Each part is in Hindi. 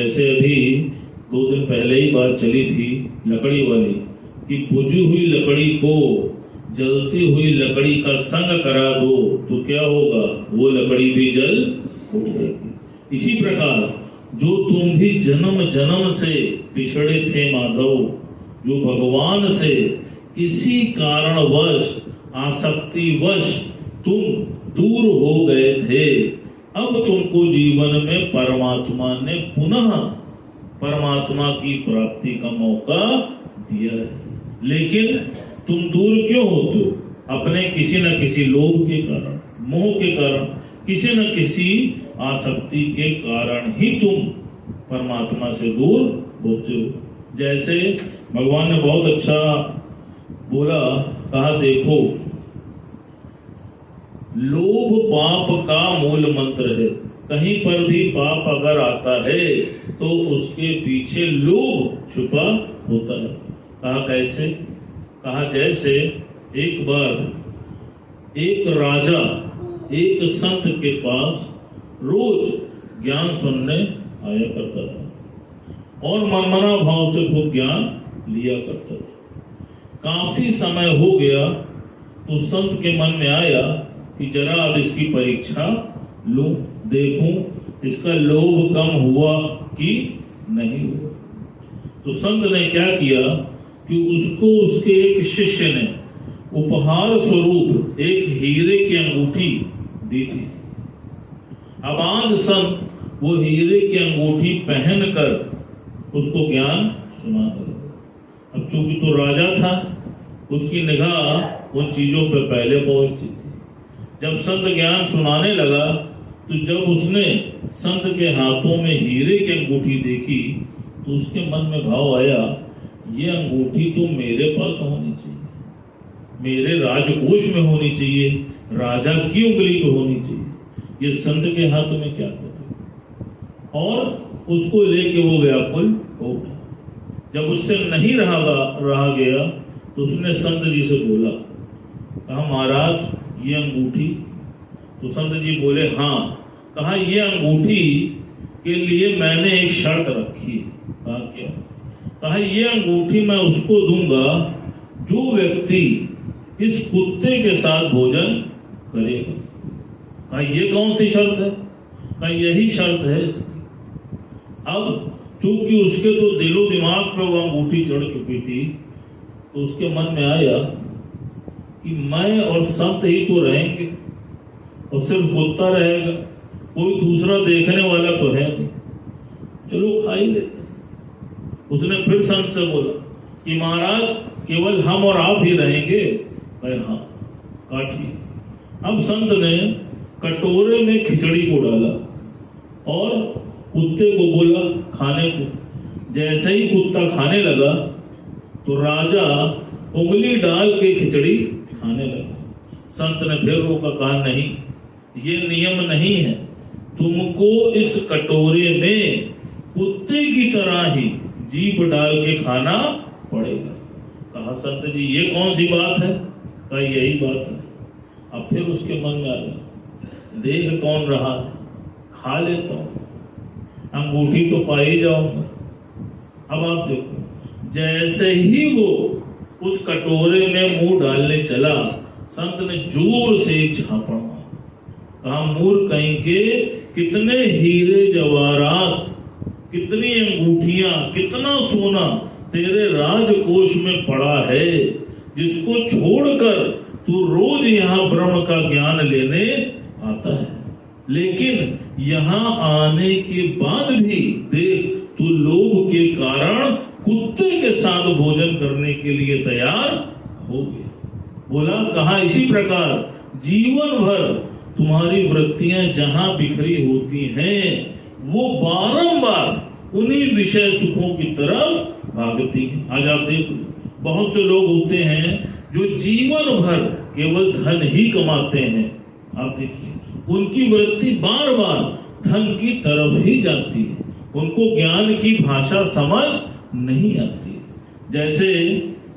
जैसे अभी 2 दिन पहले ही बात चली थी लकड़ी वाली कि बुझी हुई लकड़ी को जलती हुई लकड़ी का संग करा दो तो क्या होगा, वो लकड़ी भी जल उठेगी। इसी प्रकार जो तुम भी जन्म जन्म से पिछड़े थे माधव, जो भगवान से किसी कारणवश आसक्तिवश तुम दूर हो गए थे, अब तुमको जीवन में परमात्मा ने पुनः परमात्मा की प्राप्ति का मौका दिया है। लेकिन तुम दूर क्यों होते हो? अपने किसी न किसी लोभ के कारण, मोह के कारण, किसी न किसी आसक्ति के कारण ही तुम परमात्मा से दूर होते हो। जैसे भगवान ने बहुत अच्छा बोला, कहा देखो लोभ पाप का मूल मंत्र है। कहीं पर भी पाप अगर आता है तो उसके पीछे लोभ छुपा होता है। कहा कैसे? कहा जैसे एक बार एक राजा एक संत के पास रोज ज्ञान सुनने आया करता था और मनमना भाव से वो ज्ञान लिया करता था। काफी समय हो गया तो संत के मन में आया कि जरा अब इसकी परीक्षा लूं, देखूं इसका लोभ कम हुआ कि नहीं हुआ। तो संत ने क्या किया कि उसको उसके एक शिष्य ने उपहार स्वरूप एक हीरे की अंगूठी दी थी। अब आज संत वो हीरे की अंगूठी पहनकर उसको ज्ञान सुना रहे। अब चूंकि तो राजा था, उसकी निगाह उन चीजों पर पहले पहुंचती थी। जब संत ज्ञान सुनाने लगा तो जब उसने संत के हाथों में हीरे की अंगूठी देखी तो उसके मन में भाव आया, ये अंगूठी तो मेरे पास होनी चाहिए, मेरे राजकोष में होनी चाहिए, राजा की उंगली पे होनी चाहिए, ये संत के हाथों में क्या कर। और उसको लेके वो व्याकुल हो गया। जब उससे नहीं रहा गया तो उसने संत जी से बोला, कहा महाराज ये अंगूठी? तो संत जी बोले हाँ। कहा ये अंगूठी के लिए मैंने एक शर्त रखी है। कहा क्या? कहा ये अंगूठी मैं उसको दूंगा जो व्यक्ति इस कुत्ते के साथ भोजन करेगा। कहा ये कौन सी शर्त है? कहा यही शर्त है इसकी। अब चूंकि उसके तो दिलो दिमाग पे वो अंगूठी चढ़ चुकी थी तो उसके मन में आया कि मैं और संत ही तो रहेंगे और सिर्फ कुत्ता रहेगा, कोई दूसरा देखने वाला तो है नहीं, चलो खा ही लेते। उसने फिर संत से बोला कि महाराज केवल हम और आप ही रहेंगे। कहे हाँ काटिए। अब संत ने कटोरे में खिचड़ी को डाला और कुत्ते को बोला खाने को। जैसे ही कुत्ता खाने लगा तो राजा उंगली डाल के खिचड़ी खाने लगा। संत ने फिर रोका, कहा नहीं ये नियम नहीं है, तुमको इस कटोरे में कुत्ते की तरह ही जीभ डाल के खाना पड़ेगा। कहा संत जी ये कौन सी बात है? कहा यही बात है। अब फिर उसके मन में आया, देख कौन रहा है, खा लेता हूं, अंगूठी तो पा ही जाऊंगा। अब आप देखो, जैसे ही वो उस कटोरे में मुंह डालने चला, संत ने जोर से एक झापड़ मारा। कहा मूर्ख कहीं के, कितने हीरे जवाहरात, कितनी अंगूठियां, कितना सोना तेरे राजकोष में पड़ा है, जिसको छोड़कर तू रोज यहाँ ब्रह्म का ज्ञान लेने आता है। लेकिन यहाँ आने के बाद भी देख तू लोभ के कारण कुत्ते के साथ भोजन करने के लिए तैयार हो गया। बोला कहा इसी प्रकार जीवन भर तुम्हारी वृत्तियां जहां बिखरी होती हैं वो बारंबार उन्हीं विषय सुखों की तरफ भागती हैं। आज आप देखो बहुत से लोग होते हैं जो जीवन भर केवल धन ही कमाते हैं। आप देखिए उनकी वृत्ति बार बार धन की तरफ ही जाती है, उनको ज्ञान की भाषा समझ नहीं आती। जैसे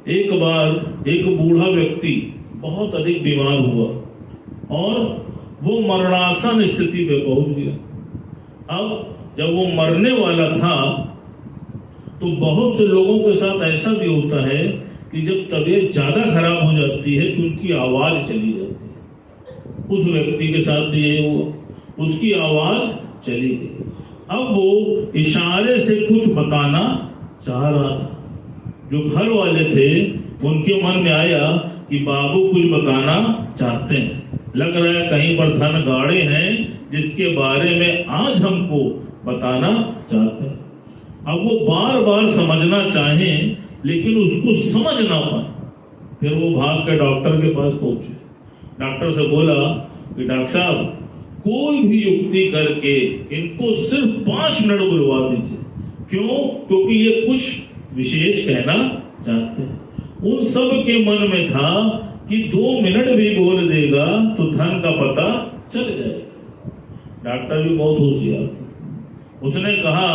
एक बार एक बूढ़ा व्यक्ति बहुत अधिक बीमार हुआ और वो मरणासन स्थिति पे पहुंच गया। अब जब वो मरने वाला था तो बहुत से लोगों के साथ ऐसा भी होता है कि जब तबीयत ज्यादा खराब हो जाती है तो उनकी आवाज चली जाती है। उस व्यक्ति के साथ भी यही हुआ, उसकी आवाज चली गई। अब वो इशारे से कुछ बताना चाह रहा था। जो घर वाले थे उनके मन में आया कि बाबू कुछ बताना चाहते हैं, लग रहा है कहीं पर धन गाड़े हैं जिसके बारे में आज हमको बताना चाहते हैं। अब वो बार बार समझना चाहें लेकिन उसको समझ ना पाए। फिर वो भाग के डॉक्टर के पास पहुंचे। डॉक्टर से बोला कि डॉक्टर साहब कोई भी युक्ति करके इनको सिर्फ 5 मिनट बुलवा दीजिए। क्यों? क्योंकि ये कुछ विशेष कहना चाहते हैं। उन सब के मन में था कि 2 मिनट भी बोल देगा तो धन का पता चल जाएगा। डॉक्टर भी बहुत होशियार थे। उसने कहा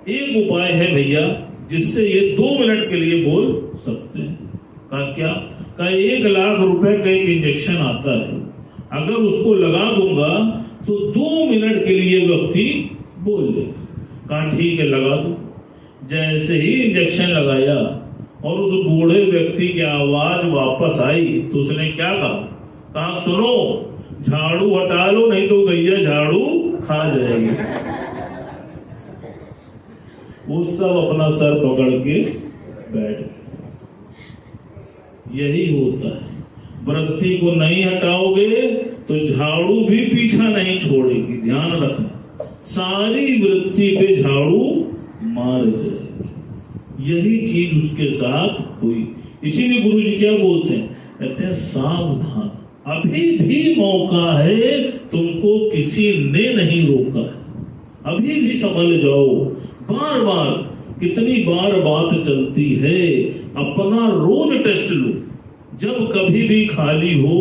एक उपाय है भैया जिससे ये 2 मिनट के लिए बोल सकते हैं। कहा क्या? कहा 1 लाख रुपए का एक इंजेक्शन आता है, अगर उसको लगा दूंगा तो 2 मिनट के लिए व्यक्ति बोल लेगा। कहा ठीक है लगा दो। जैसे ही इंजेक्शन लगाया और उस बूढ़े व्यक्ति की आवाज वापस आई तो उसने क्या कहा? कहा सुनो, झाड़ू हटा लो नहीं तो गैया झाड़ू खा जाएगी। वो सब अपना सर पकड़ के बैठ गए। यही होता है, वृत्ति को नहीं हटाओगे तो झाड़ू भी पीछा नहीं छोड़ेगी। ध्यान रखना, सारी वृत्ति पे झाड़ू मार जाएगी। यही चीज उसके साथ हुई। इसीलिए गुरु जी क्या बोलते हैं? कहते हैं सावधान, अभी भी मौका है, तुमको किसी ने नहीं रोका है, अभी भी संभल जाओ। बार बार कितनी बार बात चलती है, अपना रोज टेस्ट लो। जब कभी भी खाली हो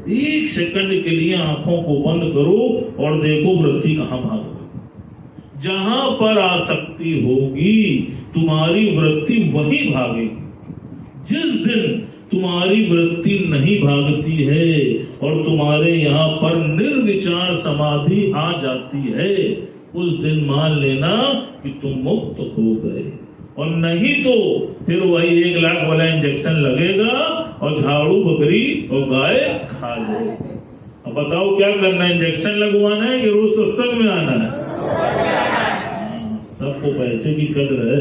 1 सेकंड के लिए आंखों को बंद करो और देखो वृत्ति कहां भाग गई। जहां पर आसक्ति होगी तुम्हारी वृत्ति वही भागेगी। जिस दिन तुम्हारी वृत्ति नहीं भागती है और तुम्हारे यहाँ पर निर्विचार समाधि आ जाती है, उस दिन मान लेना कि तुम मुक्त हो गए। और नहीं तो फिर वही 1 लाख वाला इंजेक्शन लगेगा और झाड़ू बकरी और गाय खा जाएगी। अब बताओ क्या करना है? इंजेक्शन लगवाना है कि रोज सत्संग में आना है? सबको पैसे की कदर है।